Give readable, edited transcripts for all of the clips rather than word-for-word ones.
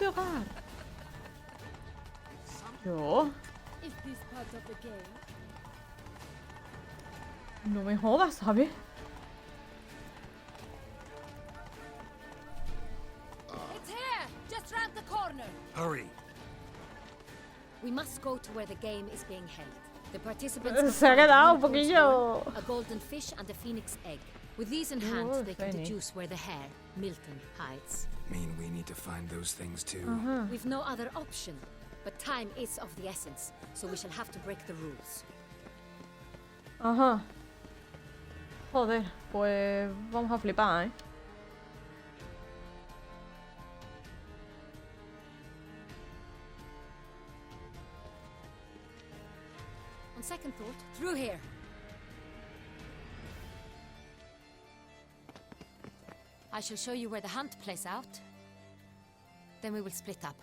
soy hogar. Yo. No me jodas, ¿sabes? It's here, just round the corner. Hurry. We must go to where the game is being held. The participants Se ha quedado un have poquillo. a golden fish and a phoenix egg. With these in hand, they can deduce where the hare, Milton, hides. Mean we need to find those things too. We've no other option, but time is of the essence, so we shall have to break the rules. Ajá. Joder, pues vamos a flipar, ¿eh? On second thought, through here. I shall show you where the hunt plays out. Then we will split up.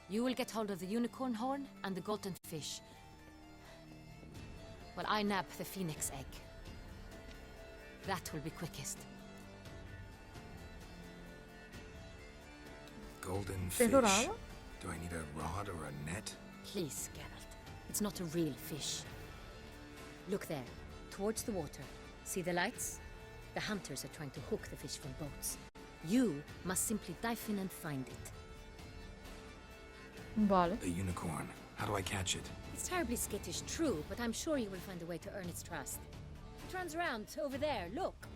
You will get hold of the unicorn horn and the golden fish, while I nab the phoenix egg. That will be quickest. Golden fish. dorado? Do I need a rod or a net? Please, Geralt. It's not a real fish. Look there, towards the water. See the lights? The hunters are trying to hook the fish from boats. You must simply dive in and find it. Vale. A unicorn. How do I catch it? It's terribly skittish, true, but I'm sure you will find a way to earn its trust. It runs around over there, look.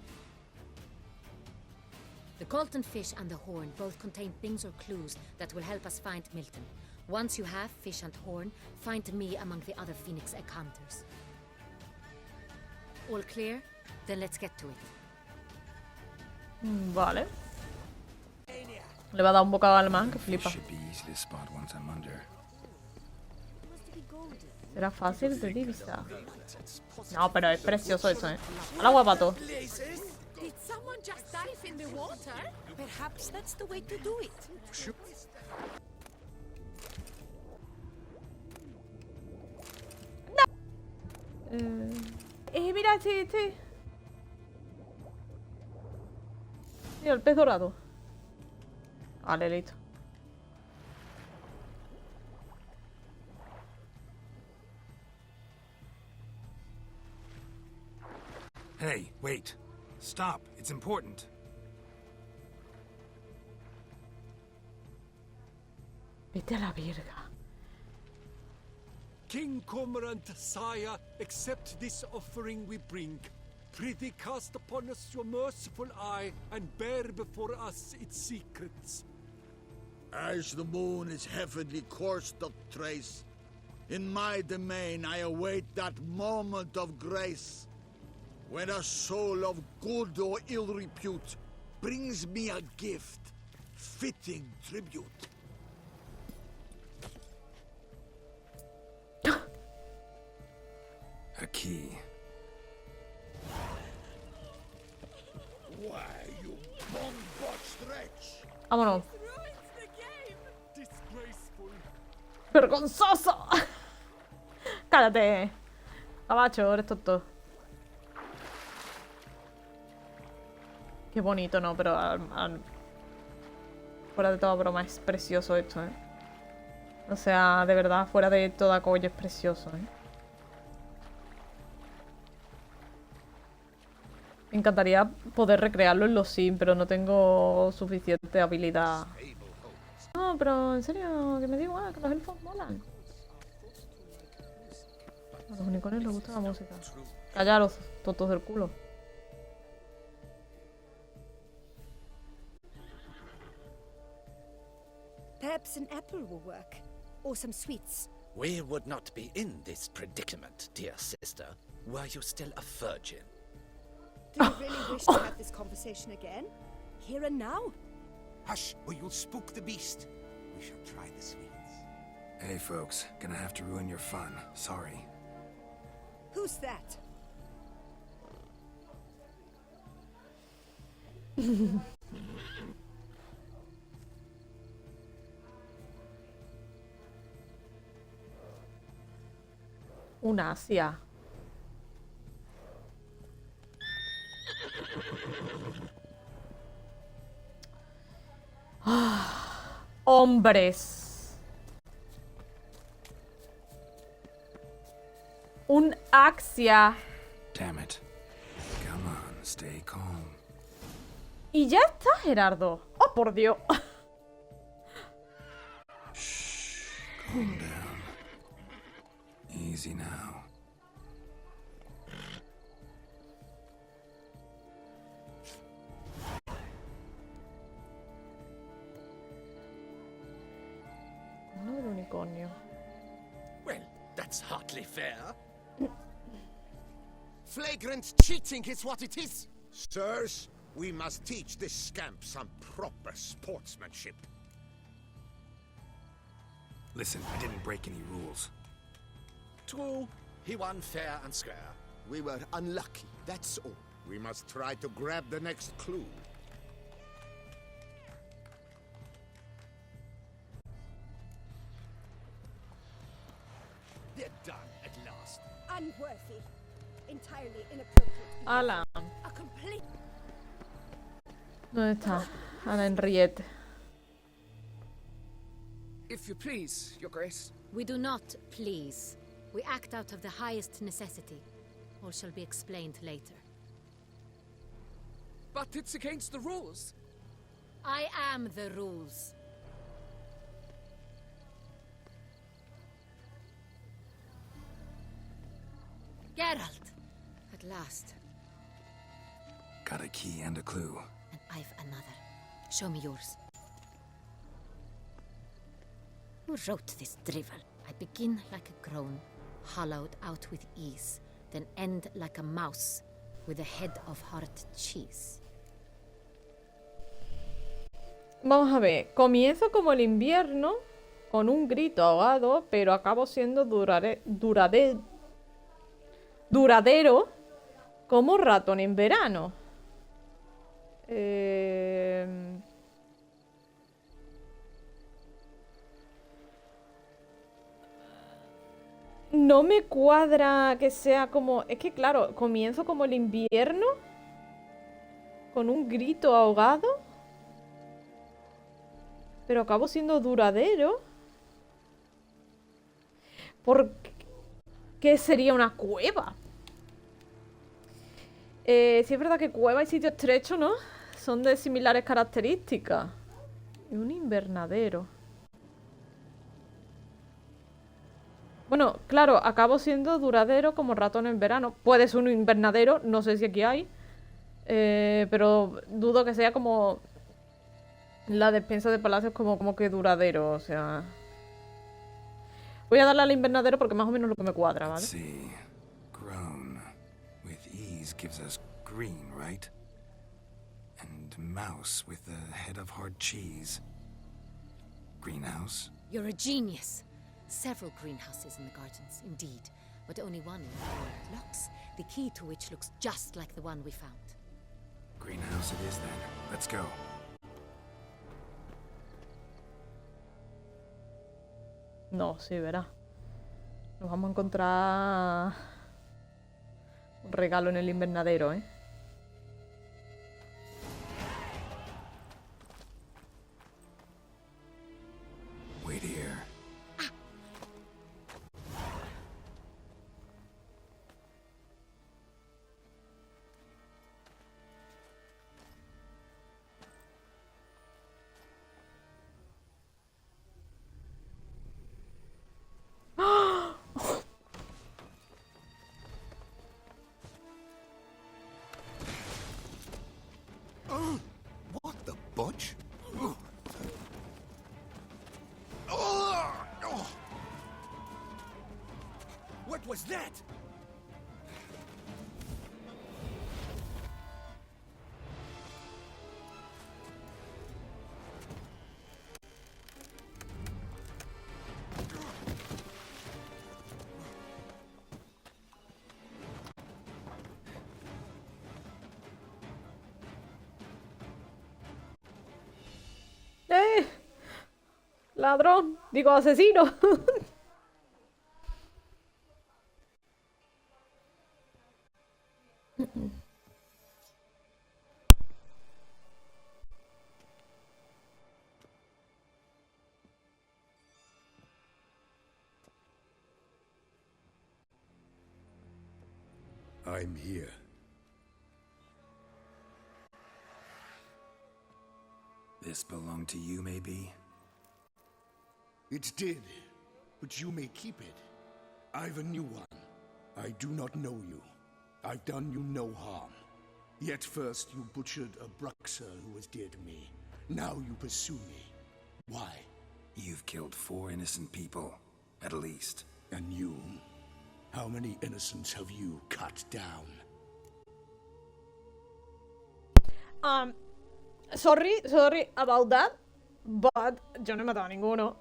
The golden fish and the horn both contain things or clues that will help us find Milton. Once you have fish and horn, find me among the other phoenix egg hunters. All clear? Then let's get to it. Vale. Le va a dar un bocado al man que flipa. Should be easy to spot once I'm under. Será fácil de divisar. No, pero es precioso eso, ¿eh? Hola, guapato. Did someone just dive in the water? Perhaps that's the way to do it. Mira, este. Mira, el pez dorado. Vale, listo. Hey, wait. Stop. It's important. Vete a la verga. King Cormorant, sire, accept this offering we bring. Prithee cast upon us your merciful eye, and bear before us its secrets. As the moon its heavenly course doth trace, in my domain I await that moment of grace, when a soul of good or ill repute brings me a gift, fitting tribute. A key. Why, you bombot wretch! Vámonos. Ruins the game! Disgraceful. ¡Vergonzoso! Cállate. Abacho, eres tonto. Qué bonito, ¿no? Pero fuera de toda broma es precioso esto, ¿eh? O sea, de verdad, fuera de toda coña es precioso, ¿eh? Me encantaría poder recrearlo en los Sims, pero no tengo suficiente habilidad. No, pero en serio, que me da igual, que los elfos molan. A los unicornios les gusta la música. Callaros, tontos del culo. Perhaps an apple will work. Or some sweets. We would not be in this predicament, dear sister, were you still a virgin. Do you really wish to have this conversation again? Here and now? Hush, or you'll spook the beast. We shall try the sweets. Hey, folks. Gonna have to ruin your fun. Sorry. Who's that? Una Asia. hombres. Un Axia. Damn it. Come on, stay calm. Y ya está, Gerardo. Oh, por Dios. Shh. Calm down. Easy now. No, el unicornio. Well, that's hardly fair. Flagrant cheating is what it is. Sirs, we must teach this scamp some proper sportsmanship. Listen, I didn't break any rules. True, he won fair and square. We were unlucky, that's all. We must try to grab the next clue. They're done at last. Unworthy. Entirely inappropriate. Alan. A complete. ¿Dónde está? Alan Riet. If you please, Your Grace. We do not please. We act out of the highest necessity. All shall be explained later. But it's against the rules. I am the rules. Geralt! At last. Got a key and a clue. And I've another. Show me yours. Who wrote this drivel? I begin like a groan, hollowed out with ease, then end like a mouse, with a head of hard cheese. Vamos a ver. Comienzo como el invierno, con un grito ahogado, pero acabo siendo duradero como ratón en verano. No me cuadra que sea como... Es que claro, comienzo como el invierno, con un grito ahogado, pero acabo siendo duradero. ¿Por qué sería una cueva? Sí es verdad que cueva y sitio estrecho, ¿no? Son de similares características. Y un invernadero. Bueno, claro, acabo siendo duradero como ratón en verano. Puede ser un invernadero, no sé si aquí hay. Pero dudo que sea como... La despensa de palacios como que duradero, o sea... Voy a darle al invernadero porque más o menos es lo que me cuadra, ¿vale? Let's see. Grown with ease gives us green, right? And mouse with the head of hard cheese. Greenhouse? You're a genius. Several greenhouses in the gardens, indeed, but only one in the locks, the key to which looks just like the one we found. Greenhouse it is then. Let's go. No, sí, verá. Nos vamos a encontrar un regalo en el invernadero, ¿eh? Wait here. What the bunch? What was that? Ladrón, digo asesino. I'm here. This belonged to you, maybe? It did, but you may keep it. I've a new one. I do not know you. I've done you no harm. Yet first you butchered a Bruxer who was dear to me. Now you pursue me. Why? You've killed 4 innocent people, at least. And you? How many innocents have you cut down? Sorry about that, but yo no he matado a ninguno.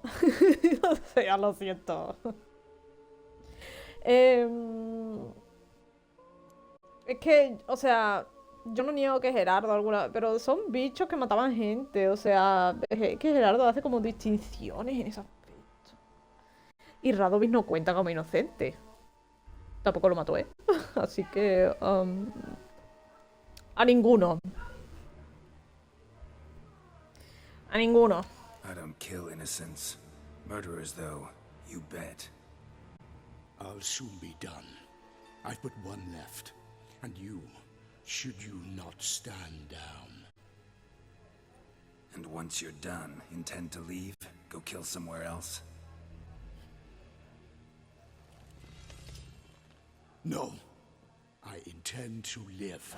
O sea, lo siento. Es que, o sea, yo no niego que Gerardo alguna, pero son bichos que mataban gente, o sea, es que Gerardo hace como distinciones en ese aspecto. Y Radovis no cuenta como inocente. Tampoco lo mató, Así que, a ninguno. A ninguno. I don't kill innocents. Murderers, though, you bet. I'll soon be done. I've but one left. And you, should you not stand down. And once you're done, intend to leave? Go kill somewhere else? No. I intend to live.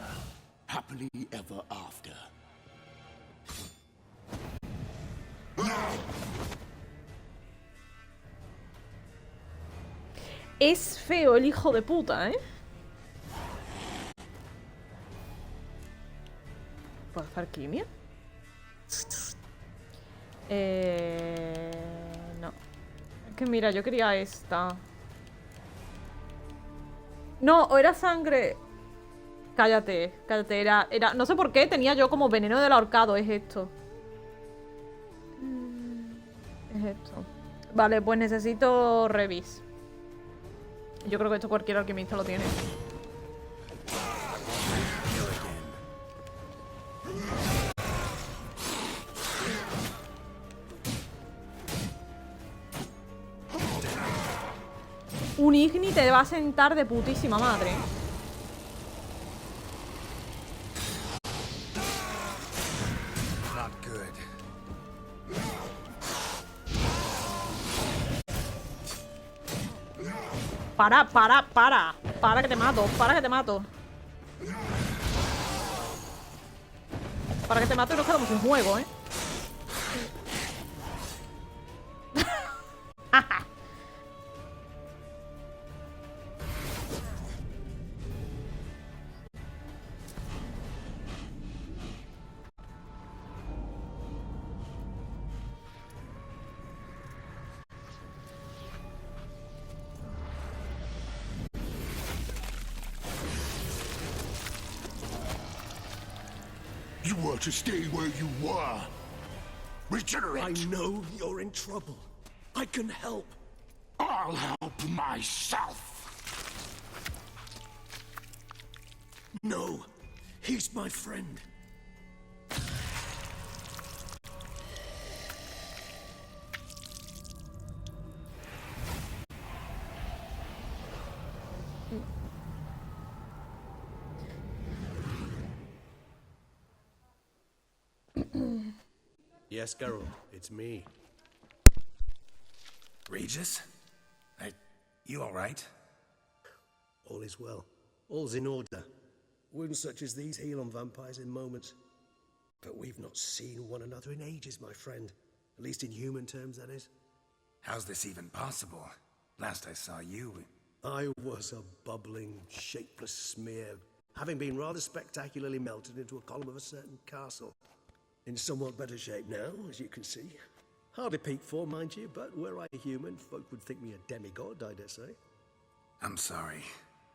Happily ever after. Es feo el hijo de puta, ¿Puedo hacer alquimia? No. Es que mira, yo quería esta. No, o era sangre. Cállate, era... No sé por qué, tenía yo como veneno del ahorcado, es esto. Es esto. Vale, pues necesito revis. Yo creo que esto cualquier alquimista lo tiene. Un Igni te va a sentar de putísima madre. Not good. Para que te mato, para que te mato. Para que te mato y nos quedamos sin juego, You were to stay where you were. Regenerate. I know you're in trouble. I can help. I'll help myself. No, he's my friend. Yes, Geralt, it's me. Regis? You alright? All is well. All's in order. Wounds such as these heal on vampires in moments. But we've not seen one another in ages, my friend. At least in human terms, that is. How's this even possible? Last I saw you... I was a bubbling, shapeless smear, having been rather spectacularly melted into a column of a certain castle. In somewhat better shape now, as you can see. Hardly peak form, mind you, but were I a human, folk would think me a demigod, I dare say. I'm sorry.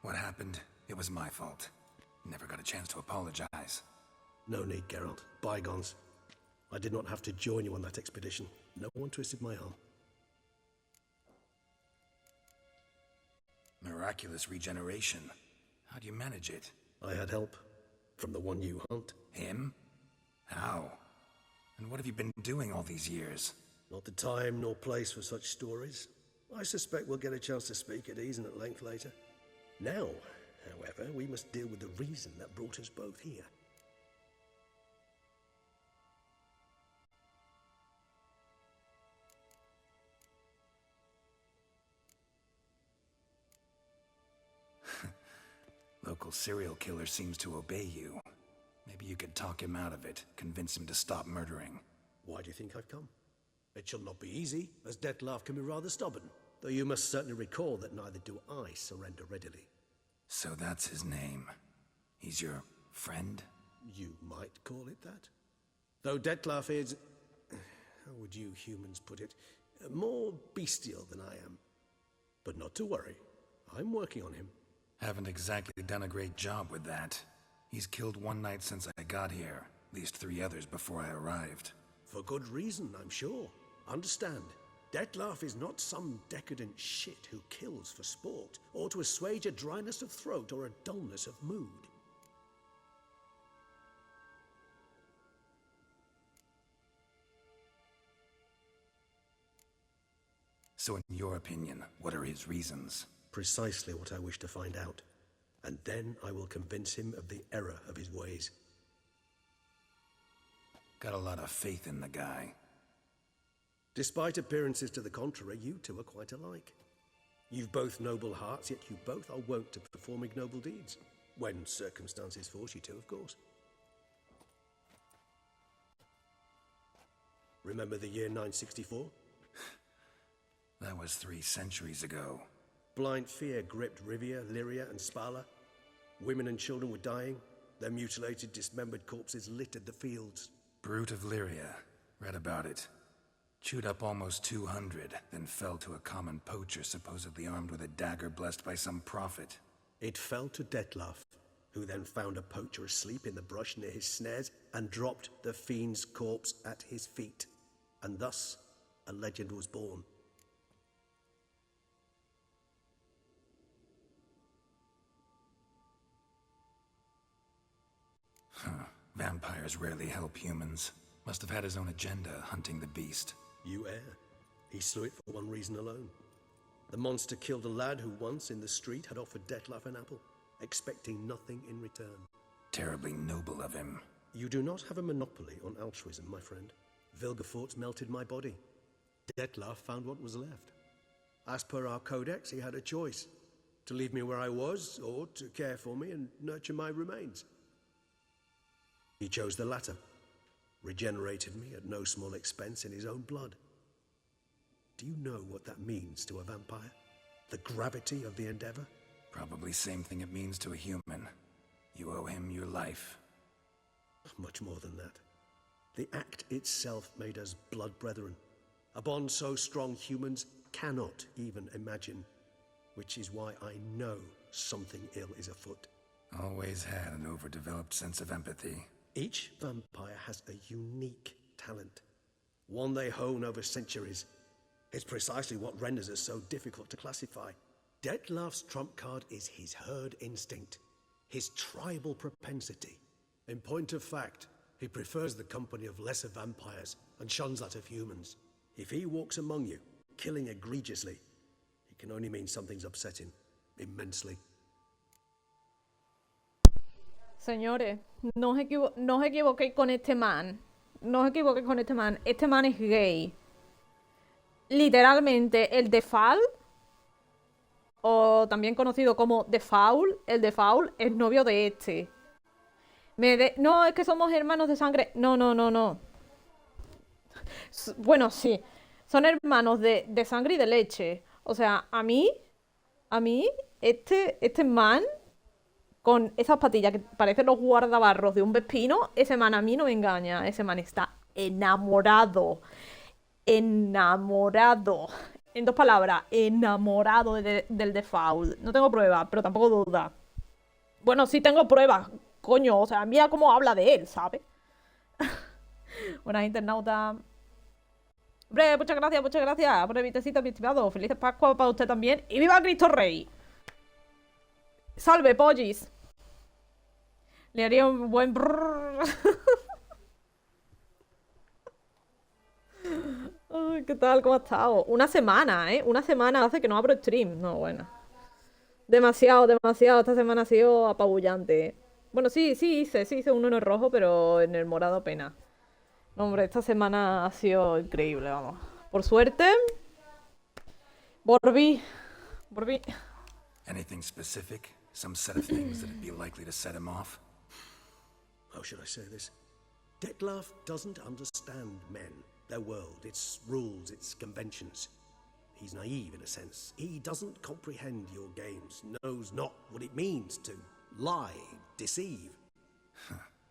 What happened? It was my fault. Never got a chance to apologize. No need, Geralt. Bygones. I did not have to join you on that expedition. No one twisted my arm. Miraculous regeneration. How'd you manage it? I had help. From the one you hunt. Him? How? And what have you been doing all these years? Not the time nor place for such stories. I suspect we'll get a chance to speak at ease and at length later. Now, However, we must deal with the reason that brought us both here. Local serial killer seems to obey you. Maybe you could talk him out of it, convince him to stop murdering. Why do you think I've come? It shall not be easy, as Dettlaff can be rather stubborn. Though you must certainly recall that neither do I surrender readily. So that's his name. He's your friend? You might call it that. Though Dettlaff is, how would you humans put it, more bestial than I am. But not to worry, I'm working on him. Haven't exactly done a great job with that. He's killed one night since I got here, at least 3 others before I arrived. For good reason, I'm sure. Understand, Dettlaff is not some decadent shit who kills for sport, or to assuage a dryness of throat or a dullness of mood. So in your opinion, what are his reasons? Precisely what I wish to find out. And then I will convince him of the error of his ways. Got a lot of faith in the guy. Despite appearances to the contrary, you two are quite alike. You've both noble hearts, yet you both are wont to perform ignoble deeds. When circumstances force you to, of course. Remember the year 964? That was 3 centuries ago. Blind fear gripped Rivia, Lyria, and Spala. Women and children were dying. Their mutilated, dismembered corpses littered the fields. Brute of Lyria. Read about it. Chewed up almost 200, then fell to a common poacher supposedly armed with a dagger blessed by some prophet. It fell to Dettlaff, who then found a poacher asleep in the brush near his snares and dropped the fiend's corpse at his feet. And thus, a legend was born. Vampires rarely help humans. Must have had his own agenda, hunting the beast. You err. He slew it for one reason alone. The monster killed a lad who once, in the street, had offered Dettlaff an apple, expecting nothing in return. Terribly noble of him. You do not have a monopoly on altruism, my friend. Vilgefortz melted my body. Dettlaff found what was left. As per our codex, he had a choice. To leave me where I was, or to care for me and nurture my remains. He chose the latter, regenerated me at no small expense in his own blood. Do you know what that means to a vampire? The gravity of the endeavor? Probably same thing it means to a human. You owe him your life. Much more than that. The act itself made us blood brethren. A bond so strong humans cannot even imagine. Which is why I know something ill is afoot. Always had an overdeveloped sense of empathy. Each vampire has a unique talent. One they hone over centuries. It's precisely what renders us so difficult to classify. Dettlaff's trump card is his herd instinct. His tribal propensity. In point of fact, he prefers the company of lesser vampires and shuns that of humans. If he walks among you, killing egregiously, it can only mean something's upset him, immensely. Señores, no os equivoquéis con este man. No os equivoquéis con este man. Este man es gay. Literalmente, el de Foul, o también conocido como The Foul, el de Foul es novio de este. No, es que somos hermanos de sangre. No, no, no, no. Bueno, sí. Son hermanos de sangre y de leche. O sea, a mí, este man, con esas patillas que parecen los guardabarros de un vespino, ese man a mí no me engaña. Ese man está enamorado. Enamorado. En 2 palabras, enamorado del The Foul. No tengo pruebas, pero tampoco duda. Bueno, sí tengo pruebas, coño. O sea, mira cómo habla de él, ¿sabes? Buenas internautas. Hombre, muchas gracias por el vitecito, mi estimado. Felices Pascua para usted también. ¡Y viva Cristo Rey! ¡Salve, pollis! Le haría un buen brrr. Ay, ¿qué tal? ¿Cómo ha estado? Una semana, ¿eh? Una semana hace que no abro stream. No, bueno. Demasiado, demasiado. Esta semana ha sido apabullante. Bueno, sí hice uno en el rojo, pero en el morado apenas. No, hombre, esta semana ha sido increíble, vamos. Por suerte, volví. Anything specific? Some set of things that'd be likely to set him off? How should I say this? Detlef doesn't understand men, their world, its rules, its conventions. He's naive in a sense. He doesn't comprehend your games, knows not what it means to lie, deceive.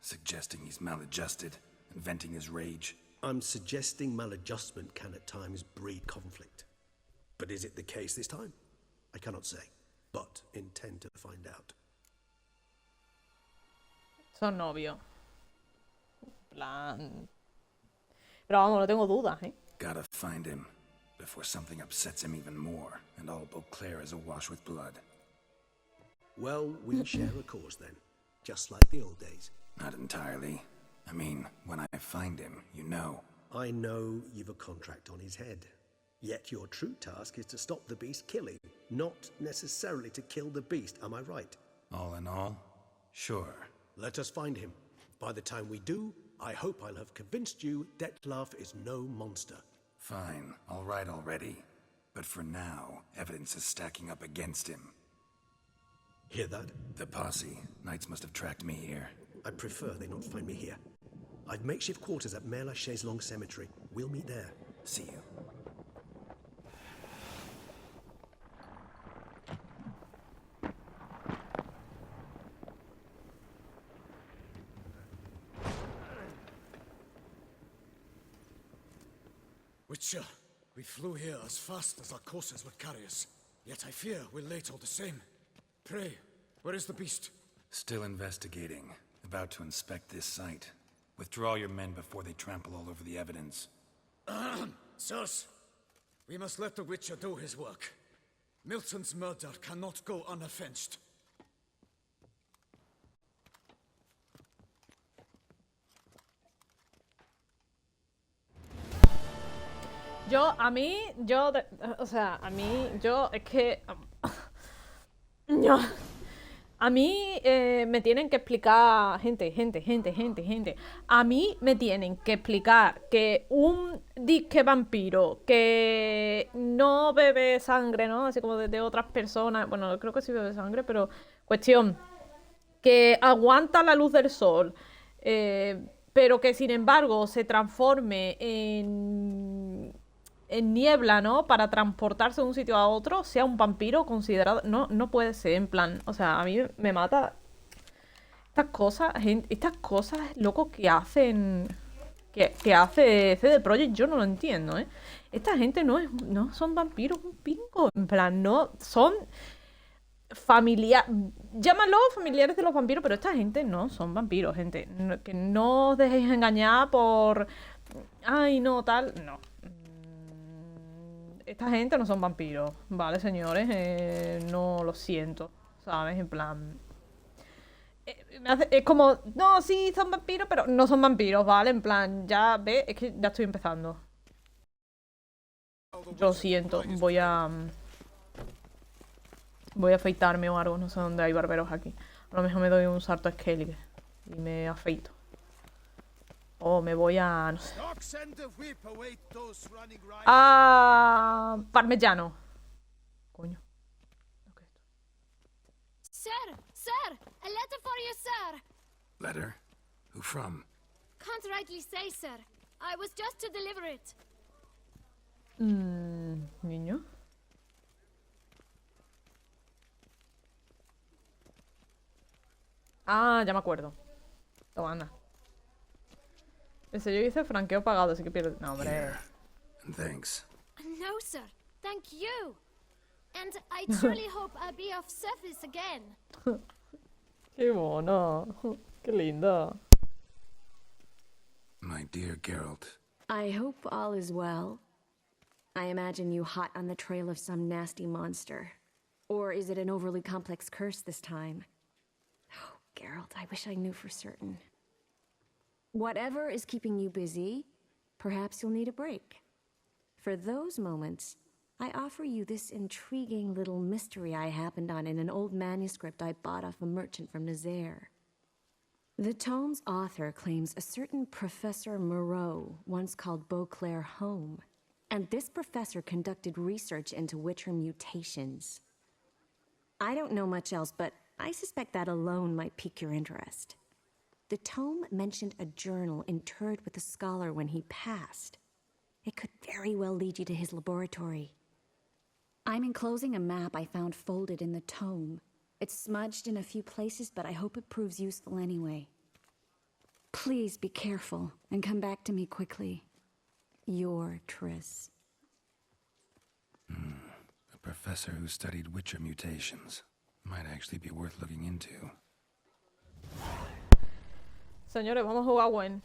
Suggesting he's maladjusted and venting his rage. I'm suggesting maladjustment can at times breed conflict. But is it the case this time? I cannot say, but intend to find out. Son novios. Plan. Pero vamos, no tengo dudas, ¿eh? Gotta find him before something upsets him even more, and all Beauclair is awash with blood. Well, we share a cause then, just like the old days. Not entirely. I mean, when I find him, you know. I know you've a contract on his head. Yet your true task is to stop the beast killing, not necessarily to kill the beast, am I right? All in all, sure. Let us find him. By the time we do, I hope I'll have convinced you Detlef is no monster. Fine, all right already. But for now, evidence is stacking up against him. Hear that? The posse. Knights must have tracked me here. I prefer they not find me here. I've makeshift quarters at Mère Lachaise Long Cemetery. We'll meet there. See you. Witcher, we flew here as fast as our courses would carry us. Yet I fear we're late all the same. Pray, where is the beast? Still investigating. About to inspect this site. Withdraw your men before they trample all over the evidence. Sirs, we must let the Witcher do his work. Milton's murder cannot go unavenged. Es que... Yo... A mí me tienen que explicar, gente. A mí me tienen que explicar que un disque vampiro que no bebe sangre, ¿no? Así como de otras personas. Bueno, creo que sí bebe sangre, pero cuestión. Que aguanta la luz del sol, pero que sin embargo se transforme en niebla, ¿no? Para transportarse de un sitio a otro, sea un vampiro considerado... No puede ser, en plan... O sea, a mí me mata... Estas cosas, loco, que hacen... Que hace CD Projekt, yo no lo entiendo, ¿eh? Esta gente no son vampiros un pingo. En plan, no... Son... Llámalo familiares de los vampiros, pero esta gente no son vampiros, gente. Que no os dejéis engañar por... Ay, no, tal... No. Esta gente no son vampiros, ¿vale, señores? No lo siento, ¿sabes? En plan... es como... No, sí, son vampiros, pero no son vampiros, ¿vale? En plan, ya ve, es que ya estoy empezando. Lo siento, voy a afeitarme o algo, no sé dónde hay barberos aquí. A lo mejor me doy un salto a Skellige y me afeito. O me voy a... no sé. Parmellano. Coño. Okay. Sir! A letter for you, sir! Letter? Who from? Can't rightly say, sir. I was just to deliver it. Niño. Ya me acuerdo. Toma, anda. El sello dice franqueo pagado, así que pierde... No, hombre. Thanks. No, sir. Thank you. And I truly hope I'll be of service again. Qué mono. Qué linda. My dear Geralt. I hope all is well. I imagine you hot on the trail of some nasty monster. Or is it an overly complex curse this time? Oh, Geralt, I wish I knew for certain. Whatever is keeping you busy, perhaps you'll need a break. For those moments, I offer you this intriguing little mystery I happened on in an old manuscript I bought off a merchant from Nazaire. The tome's author claims a certain Professor Moreau once called Beauclair home, and this professor conducted research into Witcher mutations. I don't know much else, but I suspect that alone might pique your interest. The tome mentioned a journal interred with the scholar when he passed. It could very well lead you to his laboratory. I'm enclosing a map I found folded in the tome. It's smudged in a few places, but I hope it proves useful anyway. Please be careful and come back to me quickly. Your Triss. A professor who studied Witcher mutations. Might actually be worth looking into. Señores, vamos a jugar Gwen.